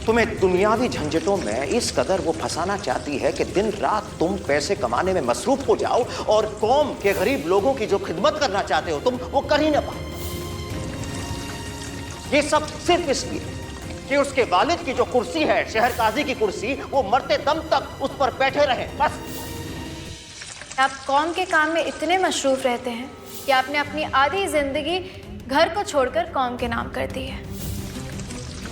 तुम्हें दुनियावी झंझटों में इस कदर वो फंसाना चाहती है कि दिन रात तुम पैसे कमाने में मसरूफ हो जाओ और कौम के गरीब लोगों की जो खिदमत करना चाहते हो तुम, वो कर ही ना पाओ। ये सब सिर्फ इसलिए कि उसके वालिद की जो कुर्सी है, शहर काजी की कुर्सी, वो मरते दम तक उस पर बैठे रहे, बस। आप कौम के काम में इतने मशरूफ रहते हैं कि आपने अपनी आधी जिंदगी घर को छोड़कर कौम के नाम कर दी है।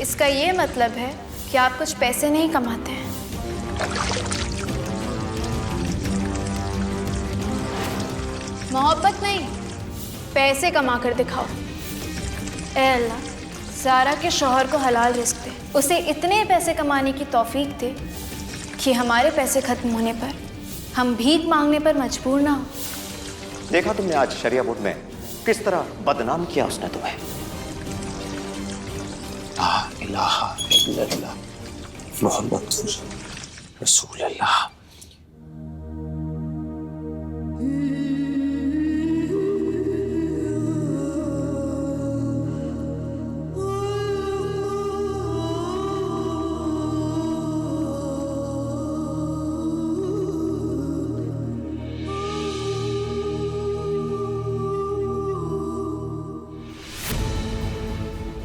इसका ये मतलब है कि आप कुछ पैसे नहीं कमाते हैं। मोहब्बत नहीं, पैसे कमा कर दिखाओ। ऐ अल्लाह, ज़ारा के शौहर को हलाल रिस्क दे, उसे इतने पैसे कमाने की तौफीक दे कि हमारे पैसे खत्म होने पर हम भीख मांगने पर मजबूर ना हो। देखा तुमने आज शरिया बोर्ड में किस तरह बदनाम किया उसने तुम्हें। ला इलाहा इल्लल्लाह मुहम्मद रसूलुल्लाह।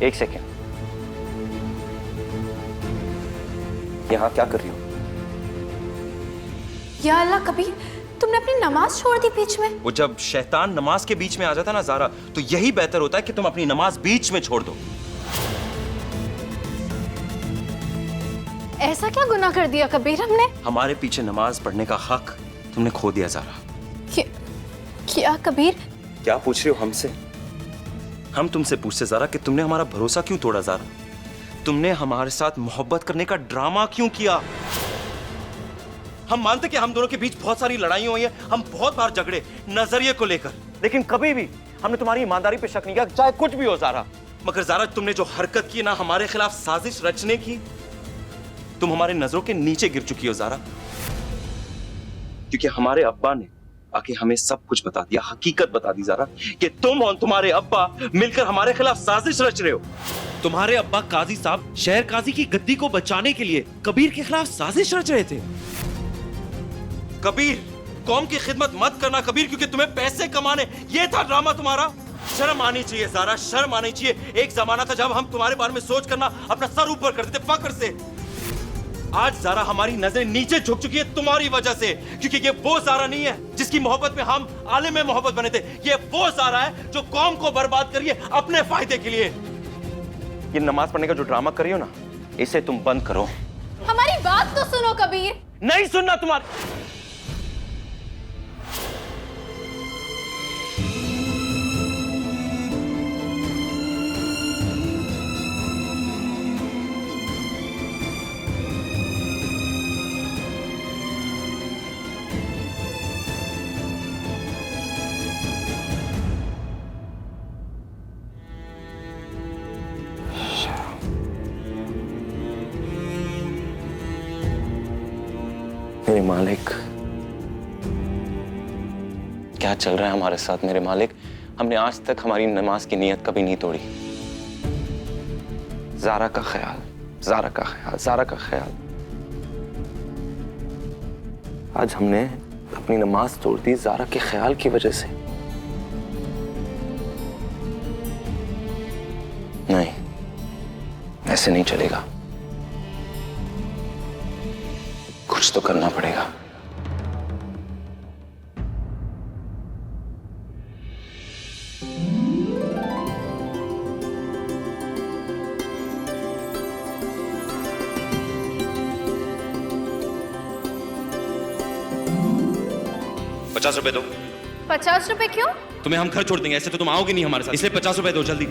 एक सेकेंड, यहाँ क्या कर रही हो? या अल्लाह कबीर, तुमने अपनी नमाज छोड़ दी बीच में? वो जब शैतान नमाज के बीच में आ जाता है ना ज़ारा, तो यही बेहतर होता है कि तुम अपनी नमाज बीच में छोड़ दो। ऐसा क्या गुनाह कर दिया कबीर हमने? हमारे पीछे नमाज पढ़ने का हक तुमने खो दिया ज़ारा। क्या कबीर? क्या पूछ रही हो हमसे? हम तुमसे पूछते ज़ारा कि तुमने हमारा भरोसा क्यों तोड़ा ज़ारा? तुमने हमारे साथ मोहब्बत करने का ड्रामा क्यों किया? हम मानते कि हम दोनों के बीच बहुत सारी लड़ाइयां हुई हैं, हम बहुत बार झगड़े नजरिए को लेकर, लेकिन कभी भी हमने तुम्हारी ईमानदारी पे शक नहीं किया, चाहे कुछ भी हो ज़ारा। मगर ज़ारा, तुमने जो हरकत की ना, हमारे खिलाफ साजिश रचने की, तुम हमारे नजरों के नीचे गिर चुकी हो ज़ारा। क्योंकि हमारे अब्बा ने आके हमें सब कुछ बता दिया, हकीकत बता दी ज़ारा, कि तुम और तुम्हारे अब्बा मिलकर हमारे खिलाफ साजिश रच रहे हो। तुम्हारे अब्बा काजी साहब शहर काजी की गद्दी को बचाने के लिए कबीर के खिलाफ साजिश रच रहे थे। कबीर, कौम की खिदमत मत करना कबीर, क्योंकि तुम्हें पैसे कमाने, ये था ड्रामा तुम्हारा। शर्म आनी चाहिए ज़ारा, शर्म आनी चाहिए। एक जमाना था जब हम तुम्हारे बारे में सोच करना अपना सर ऊपर कर देते फक्र से। आज ज़ारा हमारी नजरें नीचे झुक चुकी है तुम्हारी वजह से, क्योंकि ये वो ज़ारा नहीं है जिसकी मोहब्बत में हम आलिम में मोहब्बत बने थे। ये वो ज़ारा है जो कौम को बर्बाद करिए अपने फायदे के लिए। ये नमाज पढ़ने का जो ड्रामा कर रही हो ना, इसे तुम बंद करो। हमारी बात तो सुनो कबीर। नहीं सुनना तुम्हारा। मेरे मालिक, क्या चल रहा है हमारे साथ मेरे मालिक? हमने आज तक हमारी नमाज की नीयत कभी नहीं तोड़ी। ज़ारा का ख्याल, ज़ारा का ख्याल, ज़ारा का ख्याल। आज हमने अपनी नमाज तोड़ दी ज़ारा के ख्याल की वजह से। नहीं, ऐसे नहीं चलेगा, कुछ तो करना पड़ेगा। ₹50 दो। 50 रुपए क्यों? तुम्हें हम घर छोड़ देंगे, ऐसे तो तुम आओगे नहीं हमारे साथ, इसलिए ₹50 दो जल्दी।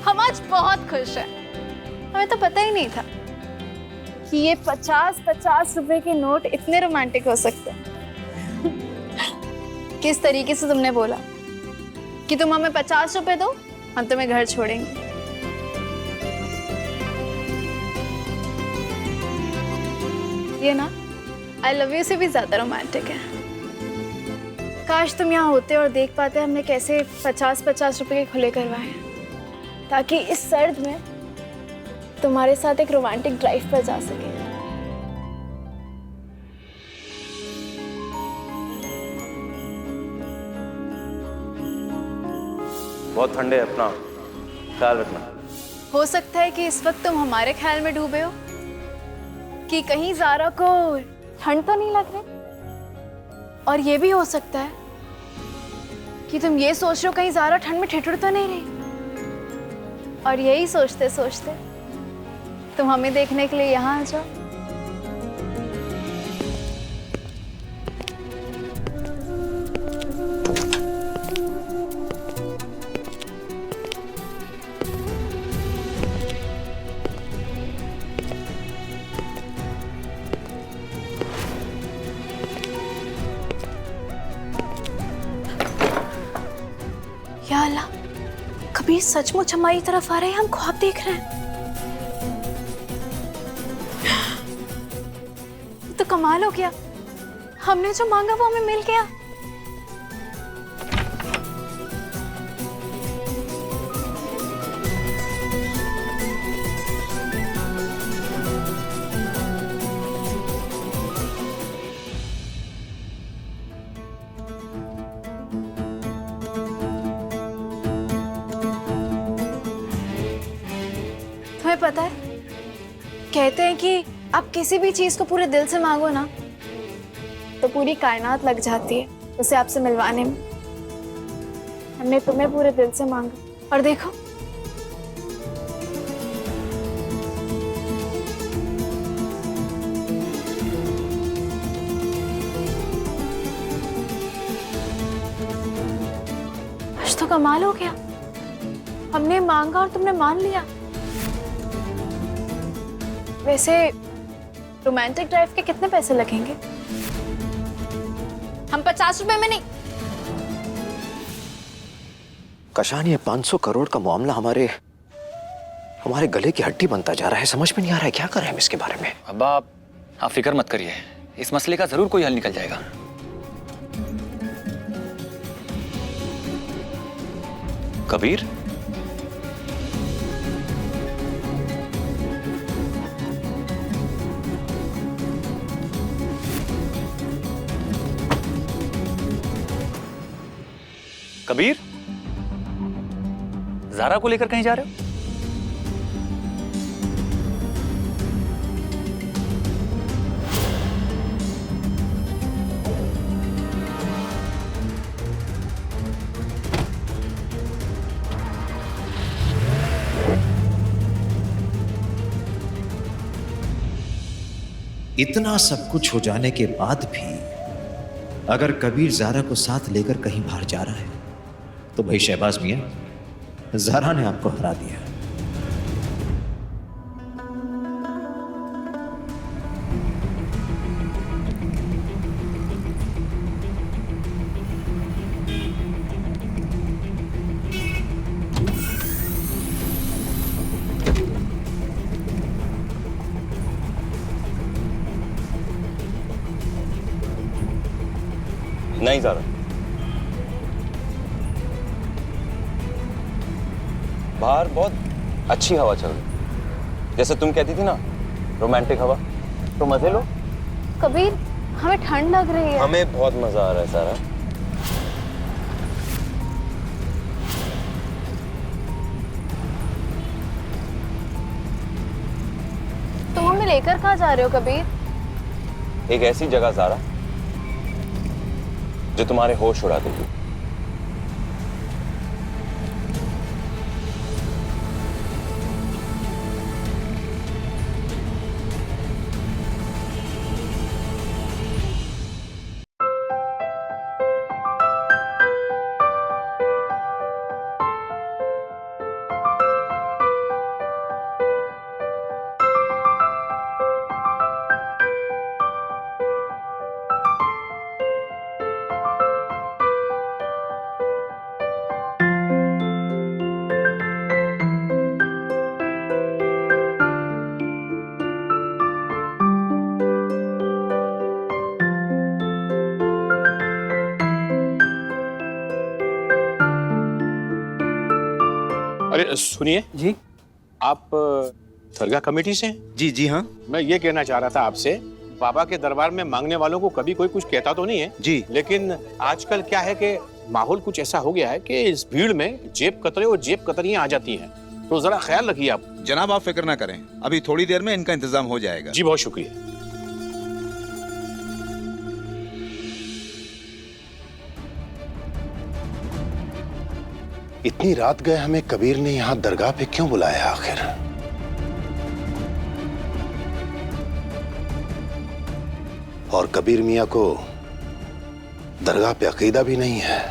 हम आज बहुत खुश हैं। हमें तो पता ही नहीं था कि ये 50-50 रुपए के नोट इतने रोमांटिक हो सकते हैं। किस तरीके से तुमने बोला कि तुम हमें 50 रुपए दो, हम तुम्हें घर छोड़ेंगे। ये ना आई लव यू से भी ज्यादा रोमांटिक है। काश तुम यहाँ होते और देख पाते हमने कैसे 50-50 रुपए के खुले करवाए हैं, ताकि इस सर्द में तुम्हारे साथ एक रोमांटिक ड्राइव पर जा सके। बहुत ठंडे है, अपना ख्याल रखना। हो सकता है कि इस वक्त तुम हमारे ख्याल में डूबे हो कि कहीं ज़ारा को ठंड तो नहीं लग रही, और ये भी हो सकता है कि तुम ये सोच रहे हो कहीं ज़ारा ठंड में ठिठुर तो नहीं रही, और यही सोचते सोचते तुम हमें देखने के लिए यहाँ आ जाओ। या अल्लाह, कबीर सचमुच हमारी तरफ आ रहे हैं, हम ख्वाब देख रहे हैं। तो कमाल हो गया, हमने जो मांगा वो हमें मिल गया। तुम्हें पता है, कहते हैं कि आप किसी भी चीज को पूरे दिल से मांगो ना, तो पूरी कायनात लग जाती है उसे आपसे मिलवाने में। हमने तुम्हें पूरे दिल से मांगा, और देखो आज तो कमाल हो गया, हमने मांगा और तुमने मान लिया। वैसे रोमांटिक ड्राइव के कितने पैसे लगेंगे? हम 50 रुपए में नहीं। कशान, ये 500 करोड़ का मामला हमारे गले की हड्डी बनता जा रहा है। समझ में नहीं आ रहा है क्या करें हम इसके बारे में। अब्बा आप फिक्र मत करिए, इस मसले का जरूर कोई हल निकल जाएगा। कबीर, कबीर, ज़ारा को लेकर कहीं जा रहे हो? इतना सब कुछ हो जाने के बाद भी अगर कबीर ज़ारा को साथ लेकर कहीं बाहर जा रहा है तो भाई शहबाज मियां, ज़ारा ने आपको हरा दिया। नहीं ज़ारा, बाहर बहुत अच्छी हवा चल रही, जैसे तुम कहती थी ना, रोमांटिक हवा, तो मजे लो। कबीर, हमें ठंड लग रही है। हमें बहुत मजा आ रहा है ज़ारा। तुम हमें लेकर कहाँ जा रहे हो कबीर? एक ऐसी जगह ज़ारा जो तुम्हारे होश उड़ा देगी। अरे सुनिए जी आप दरगाह कमेटी से हैं? जी जी हाँ मैं ये कहना चाह रहा था आपसे, बाबा के दरबार में मांगने वालों को कभी कोई कुछ कहता तो नहीं है जी। लेकिन आजकल क्या है कि माहौल कुछ ऐसा हो गया है कि इस भीड़ में जेब कतरे और जेब कतरियां आ जाती हैं, तो जरा ख्याल रखिए आप। जनाब आप फिक्र ना करें, अभी थोड़ी देर में इनका इंतजाम हो जाएगा। जी बहुत शुक्रिया। इतनी रात गए हमें कबीर ने यहां दरगाह पे क्यों बुलाया आखिर? और कबीर मियां को दरगाह पे अकीदा भी नहीं है।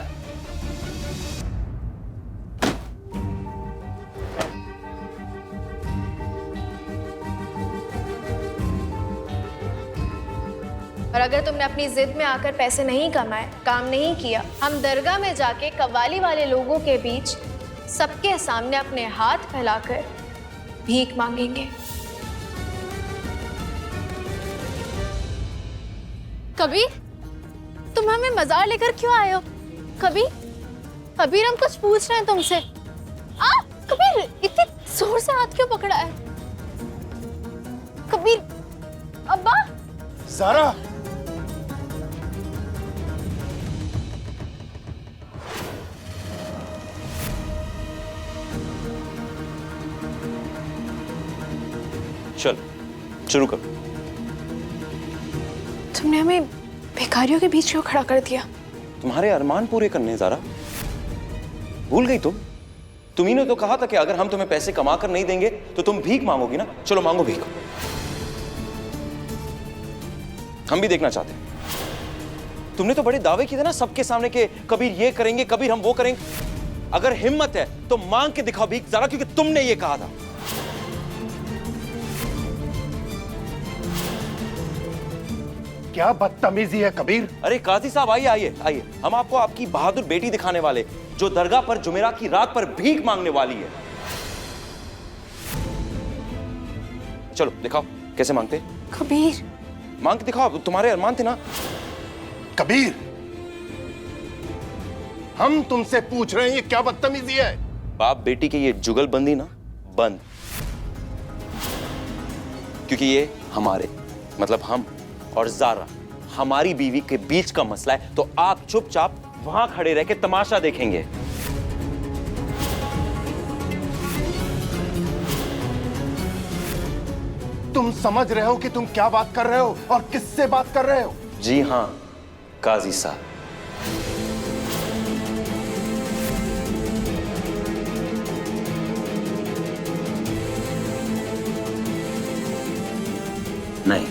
और अगर तुमने अपनी जिद में आकर पैसे नहीं कमाए, काम नहीं किया, हम दरगाह में जाके कव्वाली वाले लोगों के बीच सबके सामने अपने हाथ फैलाकर भीख मांगेंगे। कबीर, तुम हमें मजार लेकर क्यों आए हो? कबीर, कबीर हम कुछ पूछ रहे हैं तुमसे। कबीर, इतने जोर से हाथ क्यों पकड़ा है? कबीर, अब्बा। ज़ारा, चल शुरू कर। तुमने हमें भिखारियों के बीच क्यों खड़ा कर दिया? तुम्हारे अरमान पूरे करने ज़ारा, भूल गई तुम? तुम्ही ने तो कहा था कि अगर हम तुम्हें पैसे कमा कर नहीं देंगे तो तुम भीख मांगोगी ना। चलो मांगो भीख, हम भी देखना चाहते हैं। तुमने तो बड़े दावे किए थे ना सबके सामने के कबीर ये करेंगे, कबीर हम वो करेंगे। अगर हिम्मत है तो मांग के दिखाओ भीख ज़ारा, क्योंकि तुमने ये कहा था। क्या बदतमीजी है कबीर? अरे काजी साहब आइए आइए आइए, हम आपको आपकी बहादुर बेटी दिखाने वाले, जो दरगाह पर जुमेरात की रात पर भीख मांगने वाली है। चलो दिखाओ कैसे मांगते। कबीर, मांग के दिखाओ, तुम्हारे अरमान थे ना। कबीर, हम तुमसे पूछ रहे हैं, ये क्या बदतमीजी है? बाप बेटी के ये जुगलबंदी ना बंद, क्योंकि ये हमारे मतलब हम और ज़ारा, हमारी बीवी के बीच का मसला है। तो आप चुपचाप वहां खड़े रह के तमाशा देखेंगे। तुम समझ रहे हो कि तुम क्या बात कर रहे हो और किससे बात कर रहे हो? जी हां काजी साहब, नहीं